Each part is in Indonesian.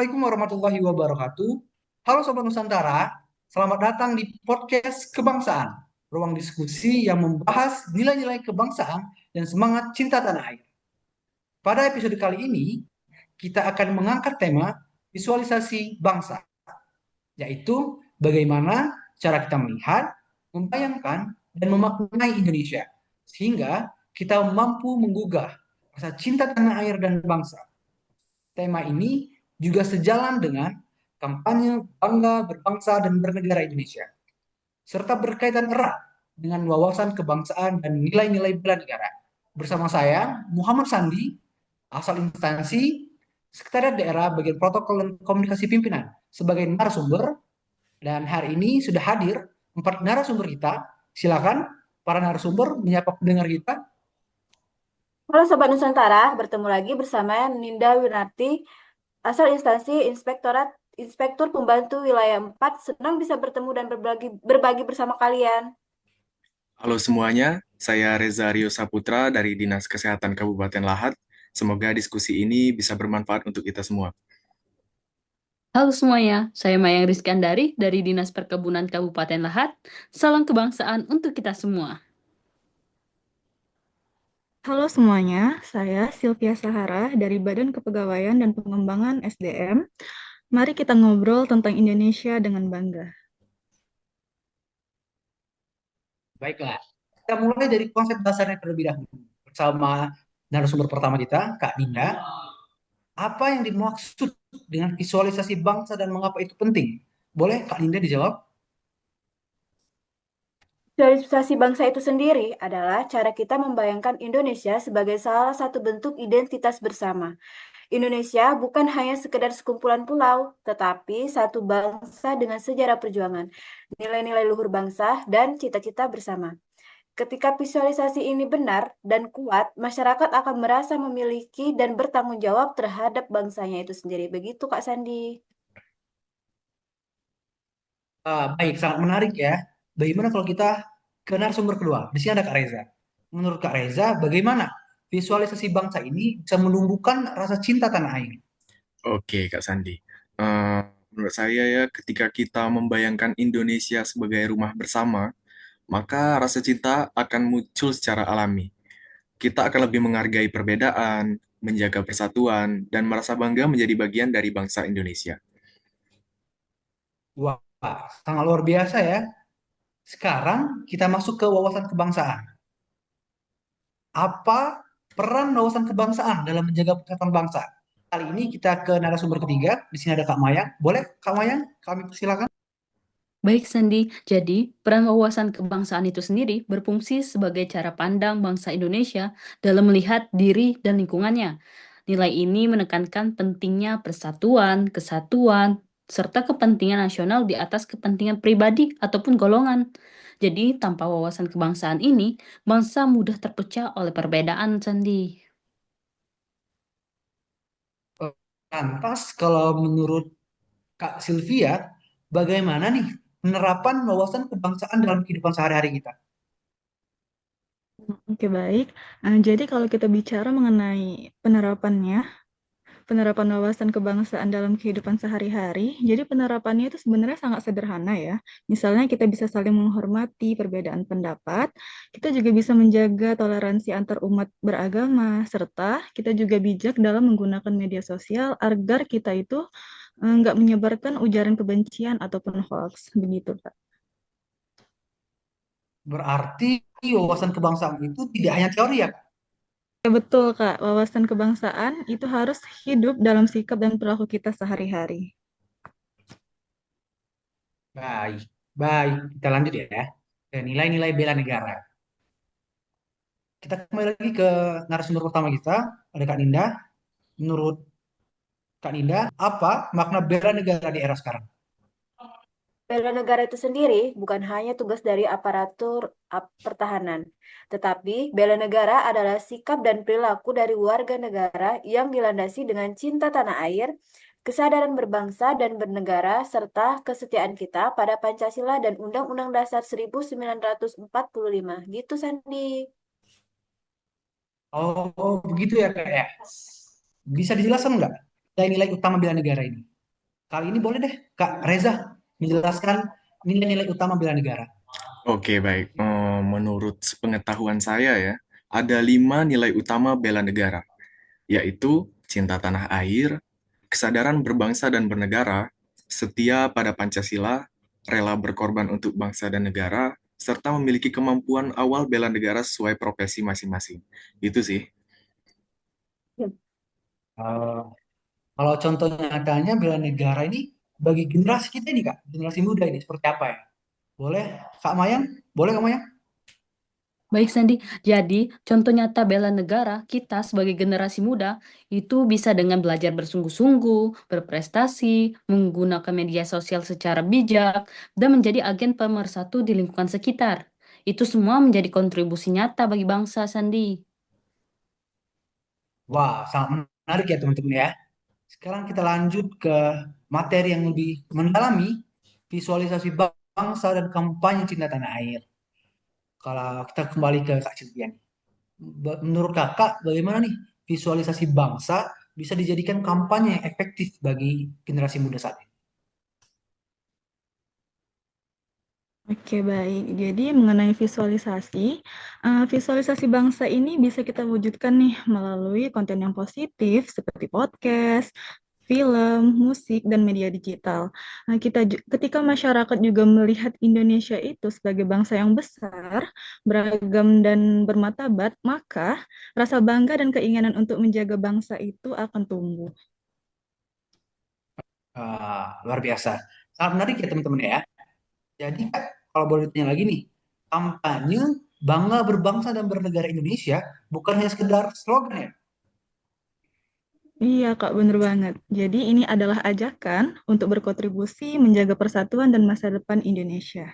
Assalamualaikum warahmatullahi wabarakatuh. Halo Sobat Nusantara, selamat datang di podcast Kebangsaan, ruang diskusi yang membahas nilai-nilai kebangsaan dan semangat cinta tanah air. Pada episode kali ini, kita akan mengangkat tema visualisasi bangsa, yaitu bagaimana cara kita melihat, membayangkan, dan memaknai Indonesia, sehingga kita mampu menggugah rasa cinta tanah air dan bangsa. Tema ini juga sejalan dengan kampanye Bangga Berbangsa dan Bernegara Indonesia, serta berkaitan erat dengan wawasan kebangsaan dan nilai-nilai bela negara. Bersama saya, Muhammad Sandi, asal instansi Sekretariat Daerah Bagian Protokol dan Komunikasi Pimpinan sebagai narasumber, dan hari ini sudah hadir 4 narasumber kita. Silakan para narasumber menyapa pendengar kita. Halo Sobat Nusantara, bertemu lagi bersama Ninda Winarti, asal instansi Inspektur Pembantu Wilayah 4. Senang bisa bertemu dan berbagi bersama kalian. Halo semuanya, saya Reza Rio Saputra dari Dinas Kesehatan Kabupaten Lahat. Semoga diskusi ini bisa bermanfaat untuk kita semua. Halo semuanya, saya Mayang Rizkandari dari Dinas Perkebunan Kabupaten Lahat. Salam kebangsaan untuk kita semua. Halo semuanya, saya Sylvia Sahara dari Badan Kepegawaian dan Pengembangan SDM. Mari kita ngobrol tentang Indonesia dengan bangga. Baiklah, kita mulai dari konsep dasarnya terlebih dahulu. Bersama narasumber pertama kita, Kak Dinda. Apa yang dimaksud dengan visualisasi bangsa dan mengapa itu penting? Boleh Kak Dinda dijawab? Visualisasi bangsa itu sendiri adalah cara kita membayangkan Indonesia sebagai salah satu bentuk identitas bersama. Indonesia bukan hanya sekedar sekumpulan pulau, tetapi satu bangsa dengan sejarah perjuangan, nilai-nilai luhur bangsa, dan cita-cita bersama. Ketika visualisasi ini benar dan kuat, masyarakat akan merasa memiliki dan bertanggung jawab terhadap bangsanya itu sendiri. Begitu, Kak Sandi. Baik, sangat menarik ya. Bagaimana kalau kita ke narasumber kedua? Di sini ada Kak Reza. Menurut Kak Reza, bagaimana visualisasi bangsa ini bisa menumbuhkan rasa cinta tanah air? Oke, Kak Sandi. Eh, Menurut saya ya, ketika kita membayangkan Indonesia sebagai rumah bersama, maka rasa cinta akan muncul secara alami. Kita akan lebih menghargai perbedaan, menjaga persatuan, dan merasa bangga menjadi bagian dari bangsa Indonesia. Wah, sangat luar biasa ya. Sekarang kita masuk ke wawasan kebangsaan. Apa peran wawasan kebangsaan dalam menjaga persatuan bangsa? Kali ini kita ke narasumber ketiga. Di sini ada Kak Mayang. Boleh Kak Mayang? Kami persilakan. Baik Sandi, jadi peran wawasan kebangsaan itu sendiri berfungsi sebagai cara pandang bangsa Indonesia dalam melihat diri dan lingkungannya. Nilai ini menekankan pentingnya persatuan, kesatuan, serta kepentingan nasional di atas kepentingan pribadi ataupun golongan. Jadi, tanpa wawasan kebangsaan ini, bangsa mudah terpecah oleh perbedaan, Sandi. Lantas, kalau menurut Kak Sylvia, bagaimana nih penerapan wawasan kebangsaan dalam kehidupan sehari-hari kita? Oke, baik. Jadi kalau kita bicara mengenai penerapan wawasan kebangsaan dalam kehidupan sehari-hari, jadi penerapannya itu sebenarnya sangat sederhana ya. Misalnya kita bisa saling menghormati perbedaan pendapat, kita juga bisa menjaga toleransi antar umat beragama, serta kita juga bijak dalam menggunakan media sosial agar kita itu nggak menyebarkan ujaran kebencian ataupun hoax, begitu, Kak. Berarti wawasan kebangsaan itu tidak hanya teori ya, Kak? Ya, betul, Kak. Wawasan kebangsaan itu harus hidup dalam sikap dan perilaku kita sehari-hari. Baik, baik. Kita lanjut ya. Ke nilai-nilai bela negara. Kita kembali lagi ke narasumber pertama kita, ada Kak Ninda. Menurut Kak Ninda, apa makna bela negara di era sekarang? Bela negara itu sendiri bukan hanya tugas dari aparatur pertahanan, tetapi bela negara adalah sikap dan perilaku dari warga negara yang dilandasi dengan cinta tanah air, kesadaran berbangsa dan bernegara, serta kesetiaan kita pada Pancasila dan Undang-Undang Dasar 1945. Gitu, Sandi. Oh, begitu ya, Kak ya. Bisa dijelaskan nggak nilai-nilai utama bela negara ini? Kali ini boleh deh Kak Reza menjelaskan nilai-nilai utama bela negara. Oke, baik. Menurut pengetahuan saya ya, ada 5 nilai utama bela negara, yaitu cinta tanah air, kesadaran berbangsa dan bernegara, setia pada Pancasila, rela berkorban untuk bangsa dan negara, serta memiliki kemampuan awal bela negara sesuai profesi masing-masing. Itu sih. Eh, Kalau contoh nyatanya bela negara ini bagi generasi kita ini Kak, generasi muda ini seperti apa ya? Boleh Kak Mayang? Boleh Kak Mayang? Baik, Sandi. Jadi, contoh nyata bela negara kita sebagai generasi muda itu bisa dengan belajar bersungguh-sungguh, berprestasi, menggunakan media sosial secara bijak, dan menjadi agen pemersatu di lingkungan sekitar. Itu semua menjadi kontribusi nyata bagi bangsa, Sandi. Wah, sangat menarik ya teman-teman ya. Sekarang kita lanjut ke materi yang lebih mendalami, visualisasi bangsa dan kampanye cinta tanah air. Kalau kita kembali ke Kak Silvian, menurut Kakak bagaimana nih visualisasi bangsa bisa dijadikan kampanye yang efektif bagi generasi muda saat ini? Oke, baik. Jadi mengenai visualisasi, visualisasi bangsa ini bisa kita wujudkan nih melalui konten yang positif seperti podcast, film, musik, dan media digital. Nah, ketika masyarakat juga melihat Indonesia itu sebagai bangsa yang besar, beragam, dan bermartabat, maka rasa bangga dan keinginan untuk menjaga bangsa itu akan tumbuh. Luar biasa. Sangat menarik ya teman-teman ya. Jadi Kak, kalau boleh ditanya lagi nih, kampanye bangga berbangsa dan bernegara Indonesia bukan hanya sekedar slogan ya. Iya, Kak, bener banget. Jadi ini adalah ajakan untuk berkontribusi menjaga persatuan dan masa depan Indonesia.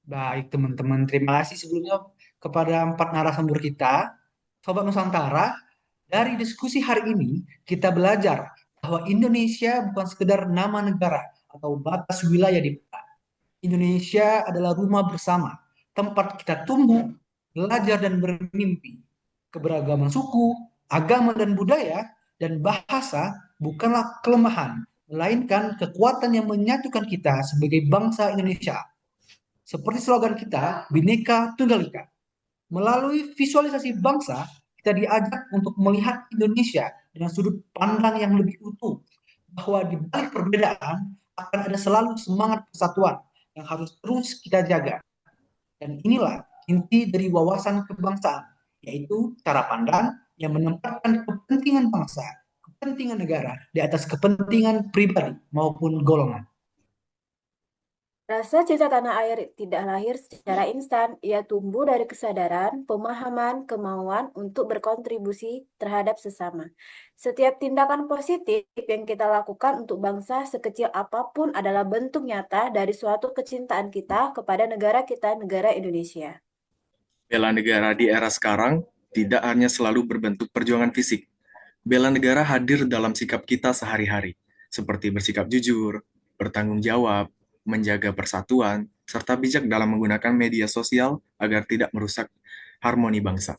Baik teman-teman, terima kasih sebelumnya kepada 4 narasumber kita. Sobat Nusantara, dari diskusi hari ini kita belajar bahwa Indonesia bukan sekedar nama negara atau batas wilayah di peta. Indonesia adalah rumah bersama, tempat kita tumbuh, belajar dan bermimpi. Keberagaman suku, agama dan budaya, dan bahasa bukanlah kelemahan, melainkan kekuatan yang menyatukan kita sebagai bangsa Indonesia. Seperti slogan kita, Bhinneka Tunggal Ika. Melalui visualisasi bangsa, kita diajak untuk melihat Indonesia dengan sudut pandang yang lebih utuh, bahwa di balik perbedaan akan ada selalu semangat persatuan yang harus terus kita jaga. Dan inilah inti dari wawasan kebangsaan, yaitu cara pandang yang menempatkan kepentingan bangsa, kepentingan negara di atas kepentingan pribadi maupun golongan. Rasa cinta tanah air tidak lahir secara instan, ia tumbuh dari kesadaran, pemahaman, kemauan untuk berkontribusi terhadap sesama. Setiap tindakan positif yang kita lakukan untuk bangsa sekecil apapun adalah bentuk nyata dari suatu kecintaan kita kepada negara kita, negara Indonesia. Bela negara di era sekarang tidak hanya selalu berbentuk perjuangan fisik. Bela negara hadir dalam sikap kita sehari-hari, seperti bersikap jujur, bertanggung jawab, menjaga persatuan, serta bijak dalam menggunakan media sosial agar tidak merusak harmoni bangsa.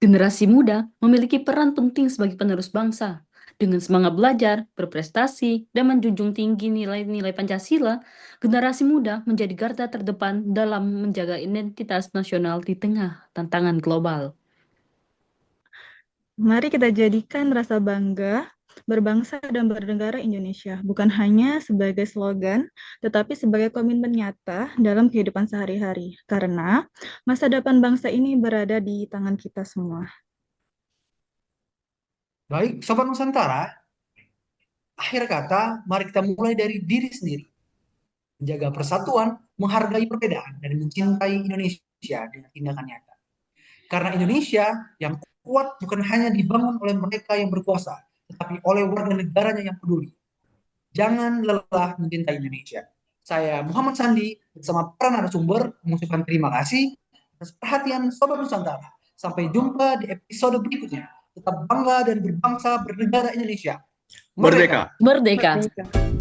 Generasi muda memiliki peran penting sebagai penerus bangsa. Dengan semangat belajar, berprestasi, dan menjunjung tinggi nilai-nilai Pancasila, generasi muda menjadi garda terdepan dalam menjaga identitas nasional di tengah tantangan global. Mari kita jadikan rasa bangga berbangsa dan bernegara Indonesia bukan hanya sebagai slogan, tetapi sebagai komitmen nyata dalam kehidupan sehari-hari. Karena masa depan bangsa ini berada di tangan kita semua. Baik, Sobat Nusantara, akhir kata, mari kita mulai dari diri sendiri. Menjaga persatuan, menghargai perbedaan, dan mencintai Indonesia dengan tindakan nyata. Karena Indonesia yang kuat bukan hanya dibangun oleh mereka yang berkuasa, tetapi oleh warga negaranya yang peduli. Jangan lelah mencintai Indonesia. Saya Muhammad Sandi bersama para narasumber mengucapkan terima kasih atas perhatian Sobat Nusantara. Sampai jumpa di episode berikutnya. Tetap bangga dan berbangsa bernegara Indonesia. Merdeka! Merdeka! Merdeka! Merdeka.